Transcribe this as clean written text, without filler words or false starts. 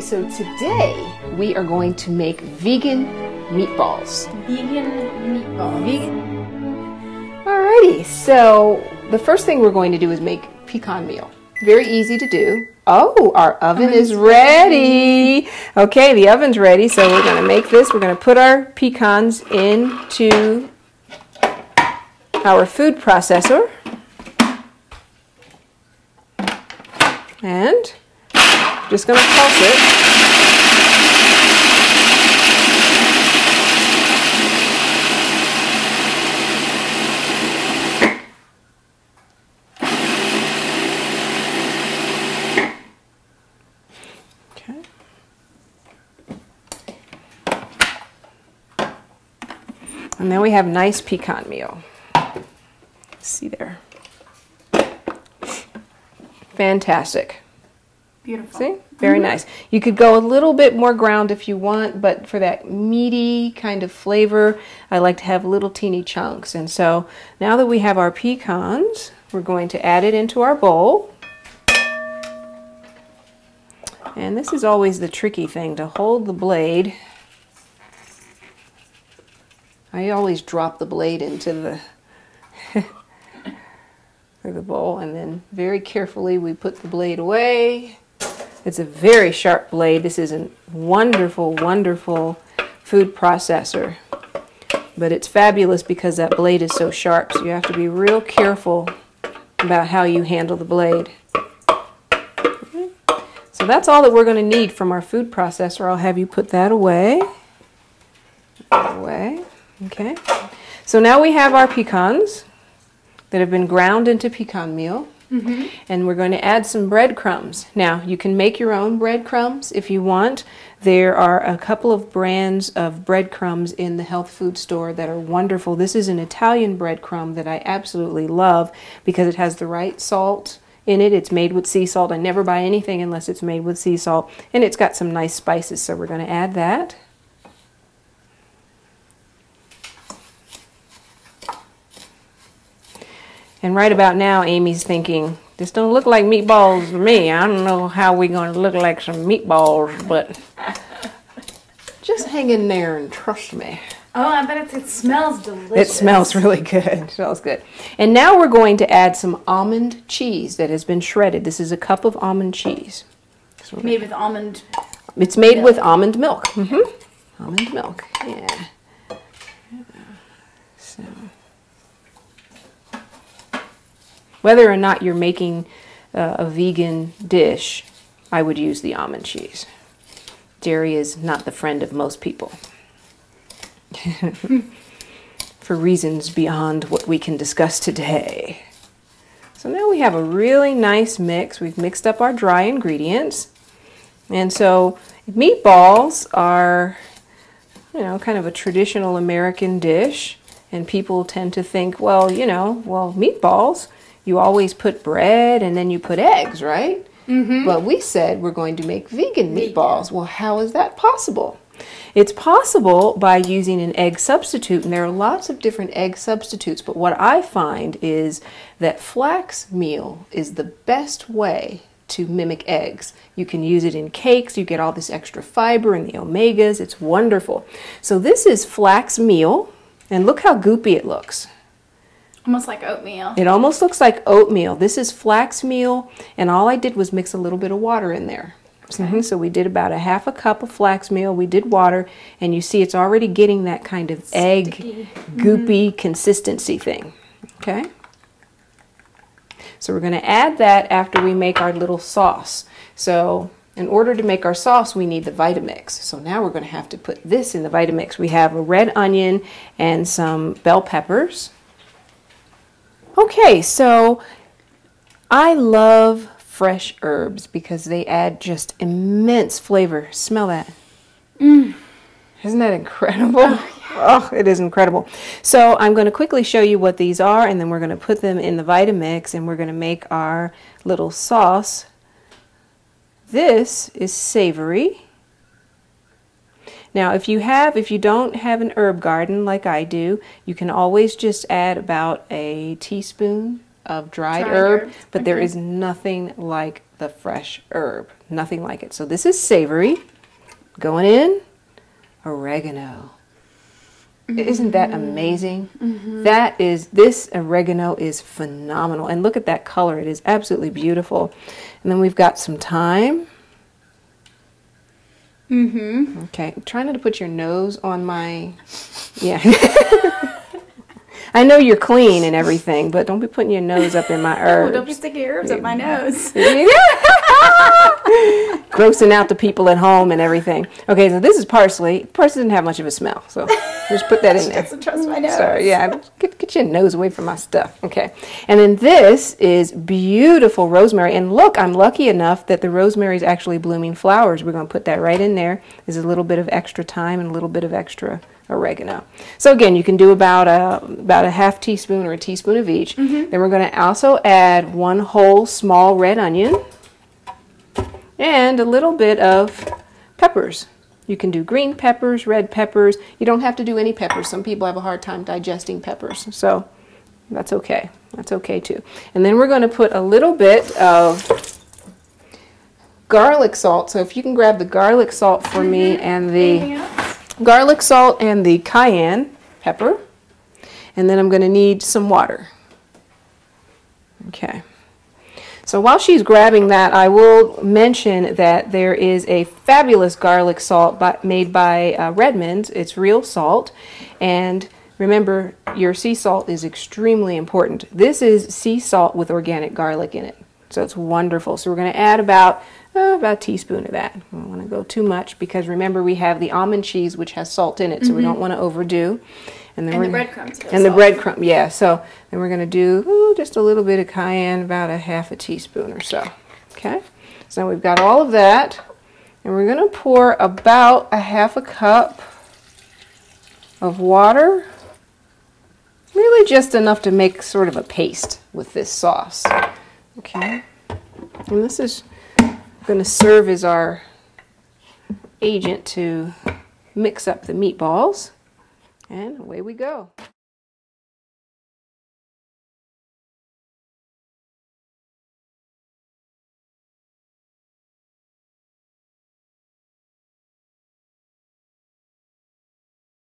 so today we are going to make vegan meatballs. Vegan meatballs. Vegan. Alrighty, so the first thing we're going to do is make pecan meal. Very easy to do. Oh, our oven is ready. Okay, the oven's ready, so we're going to make this. We're going to put our pecans into our food processor. And just going to pulse it. Okay. And then we have nice pecan meal. See there. Fantastic. Beautiful. See? Very nice. You could go a little bit more ground if you want, but for that meaty kind of flavor, I like to have little teeny chunks. And so now that we have our pecans, we're going to add it into our bowl. And this is always the tricky thing, to hold the blade. I always drop the blade into the the bowl, and then very carefully we put the blade away. It's a very sharp blade. This is a wonderful, wonderful food processor, but it's fabulous because that blade is so sharp, so you have to be real careful about how you handle the blade. Okay. So that's all that we're going to need from our food processor. I'll have you put that away. Okay. So now we have our pecans that have been ground into pecan meal. And we're going to add some breadcrumbs. Now, you can make your own breadcrumbs if you want. There are a couple of brands of breadcrumbs in the health food store that are wonderful. This is an Italian breadcrumb that I absolutely love because it has the right salt in it. It's made with sea salt. I never buy anything unless it's made with sea salt. And it's got some nice spices, so we're going to add that. And right about now, Amy's thinking, this don't look like meatballs to me. I don't know how we're going to look like some meatballs, but just hang in there and trust me. Oh, I bet it smells delicious. It smells really good. It smells good. And now we're going to add some almond cheese that has been shredded. This is a cup of almond cheese. So made with almond It's made milk. with almond milk. Almond milk, yeah. So, whether or not you're making a vegan dish, I would use the almond cheese. Dairy is not the friend of most people. For reasons beyond what we can discuss today. So now we have a really nice mix. We've mixed up our dry ingredients. And so meatballs are, you know, kind of a traditional American dish. And people tend to think, well, you know, well, meatballs, you always put bread and then you put eggs, right? But we said we're going to make vegan meatballs. Well, how is that possible? It's possible by using an egg substitute, and there are lots of different egg substitutes, but what I find is that flax meal is the best way to mimic eggs. You can use it in cakes, you get all this extra fiber and the omegas, it's wonderful. So this is flax meal, and look how goopy it looks. Almost like oatmeal. It almost looks like oatmeal. This is flax meal, and all I did was mix a little bit of water in there. Okay. So we did about a half a cup of flax meal. We did water, and you see it's already getting that kind of egg, sticky, goopy consistency thing. Okay? So we're going to add that after we make our little sauce. So in order to make our sauce, we need the Vitamix. So now we're going to have to put this in the Vitamix. We have a red onion and some bell peppers. Okay, so I love fresh herbs because they add just immense flavor. Smell that. Isn't that incredible? Oh, it is incredible. So I'm going to quickly show you what these are, and then we're going to put them in the Vitamix, and we're going to make our little sauce. This is savory. Now, if you don't have an herb garden like I do, you can always just add about a teaspoon of dried herb, but there is nothing like the fresh herb. Nothing like it. So this is savory. Going in, oregano. Isn't that amazing? This oregano is phenomenal. And look at that color. It is absolutely beautiful. And then we've got some thyme. Okay, I'm trying not to put your nose on my, yeah. I know you're clean and everything, but don't be putting your nose up in my herbs. Oh, don't be sticking your herbs up my nose. Grossing out the people at home and everything. Okay, so this is parsley. Parsley doesn't have much of a smell, so just put that in there. Doesn't trust my nose. Sorry, yeah, get your nose away from my stuff. Okay, and then this is beautiful rosemary. And look, I'm lucky enough that the rosemary is actually blooming flowers. We're going to put that right in there. There's a little bit of extra thyme and a little bit of extra oregano. So again, you can do about a half teaspoon or a teaspoon of each. Then we're going to also add 1 whole small red onion and a little bit of peppers. You can do green peppers, red peppers. You don't have to do any peppers. Some people have a hard time digesting peppers, so that's okay. That's okay too. And then we're going to put a little bit of garlic salt. So if you can grab the garlic salt for me and the garlic salt and the cayenne pepper. And then I'm going to need some water. Okay. So while she's grabbing that, I will mention that there is a fabulous garlic salt made by Redmond's. It's real salt. And remember, your sea salt is extremely important. This is sea salt with organic garlic in it. So it's wonderful. So we're going to add about a teaspoon of that. I don't want to go too much because remember we have the almond cheese which has salt in it, so we don't want to overdo. And then the breadcrumbs. And the breadcrumb, yeah. So then we're going to do just a little bit of cayenne, about a half a teaspoon or so. Okay. So we've got all of that, and we're going to pour about a half a cup of water. Really just enough to make sort of a paste with this sauce. Okay. And this is going to serve as our agent to mix up the meatballs. And away we go.